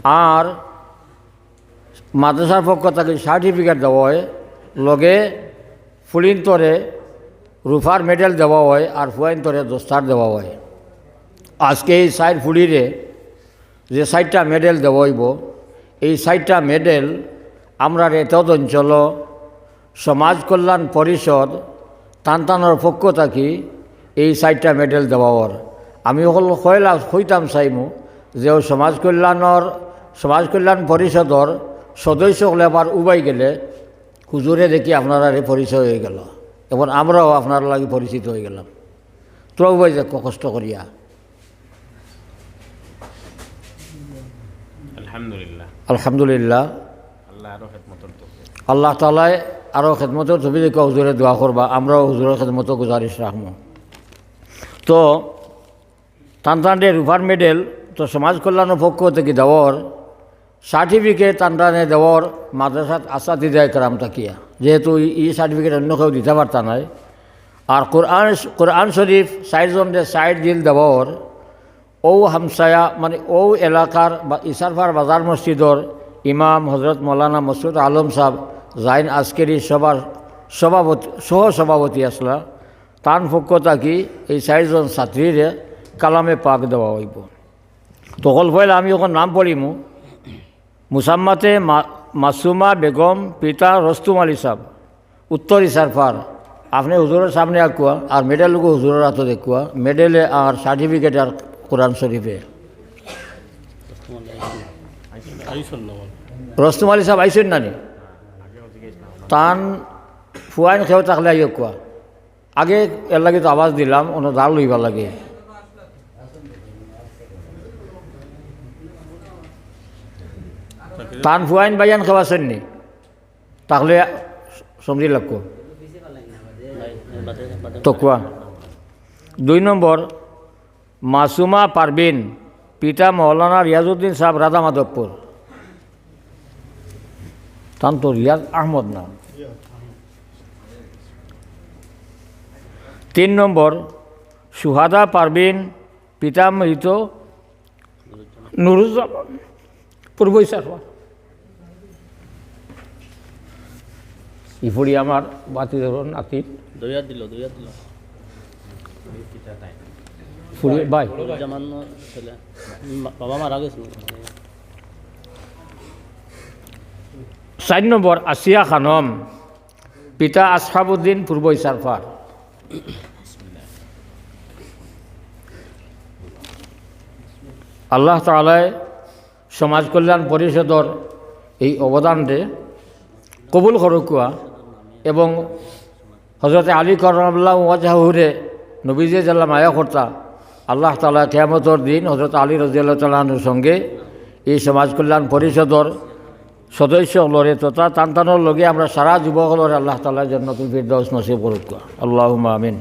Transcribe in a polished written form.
আর মাদ্রাসার পক্ষ থেকে সার্টিফিকেট দেওয়া হয়, লগে ফুলিন্তরে রুফার মেডেল দেওয়া হয় আর ফুয়াইন্তরে দস্তার দেওয়া হয়। আজকে এই সাইড ফুলিরে যে 4টা মেডেল দেওয়া হইব, এই 4টা মেডেল আমরা এতদ অঞ্চল সমাজ কল্যাণ পরিষদ টানটানোর পক্ষ থাকি এই 4টা মেডেল দেওয়ার। আমি হইতাম চাইমু যে সমাজ কল্যাণ পরিষদর সদস্য হলে আবার উবাই গেলে হুজুরে দেখি আপনারা পরিচয় হয়ে গেল, এবং আমরাও আপনার লাগে পরিচিত হয়ে গেলাম। তো উবাই যে কষ্ট করিয়া আলহামদুলিল্লাহ আল্লাহ তাআলাই আরও খেদমতের ছবি দেখে হুজুরে দোয়া করবা, আমরাও হুজুরের খেদমত গুজারিশ রাখবো। তো টানটানে রুফার মেডেল তো সমাজ কল্যাণের পক্ষ থেকে দেওয়ার, সার্টিফিকেট টানটানে দেওয়ার মাদ্রাসাত আসাতিদায়ে কেরাম তাকিয়া, যেহেতু এই সার্টিফিকেট অন্য কেউ দিতে পারতা নাই। আর কোরআন শরীফ 4জনের 4 জিল দেওয়ার ও হামসায়া মানে ও এলাকার বা ইসারফার বাজার মসজিদর ইমাম হজরত মৌলানা মসুদ আলম সাহেব জাইন আজকেরি সভার সভাপতি আসলা, তান পক্ষ থাকি এই 4জন ছাত্রীরে কালামে পাক দেওয়া হইব। তখন পয়লা আমি ওখানে নাম পড়িমু। মুসাম্মাতে মাসুমা বেগম, পিতা রস্তুম আলী সাহেব, উত্তর ইসারফার। আপনি হুজুরের সামনে আঁকুয়া আর মেডেলকে হুজুরের হাতে দেখুয়া, মেডেলে আর সার্টিফিকেট আর কোরআন শরীফে। রস্তুম আলী সাহেব আইসেন নানি? তান ফুয়াইন খেয়েও থাকলে আইয় কোয়া আগে এর লাগে তো আওয়াজ দিলাম, অন্য দাল লইবার লাগে। তান ফুয়াইন বাইয়ান খাওয়াছেন নি? তাহলে সমঝি লাগবো তো কোয়া। 2 নম্বর মাসুমা পারবিন, পিতা মৌলানা রিয়াজউদ্দিন সাহেব, রাধা মাধবপুর। তান তো রিয়াজ আহমদ নাম। 3 নম্বর সুহাদা পারবিন, পিতা মৃত নুরুজ্জামান, পূর্ব ইসারফা। ইফুরি আমার বাতি ধরুন নাতি ভাই। 4 নম্বর আসিয়া খানম, পিতা আসহাবুদ্দিন, পূর্ব ইসারফার। আল্লাহ তাআলাই সমাজ কল্যাণ পরিষদর এই অবদানকে কবুল করুকুয়া এবং হজরতে আলী কররামাল্লাহু ওয়াজহাহুরে নবীজি জাল্লা মায়া কর্তা আল্লাহ তাআলা কিয়ামতের দিন হজরত আলী রাদিয়াল্লাহু তাআলা আনহুর সঙ্গে এই সমাজ কল্যাণ পরিষদর সদস্য লড়ে তথা টানটানোর লগে আমরা সারা যুবকলরে আল্লাহ তাআলা জান্নাতুল ফিরদাউস নসিব করুক। আল্লাহুম্মা আমিন।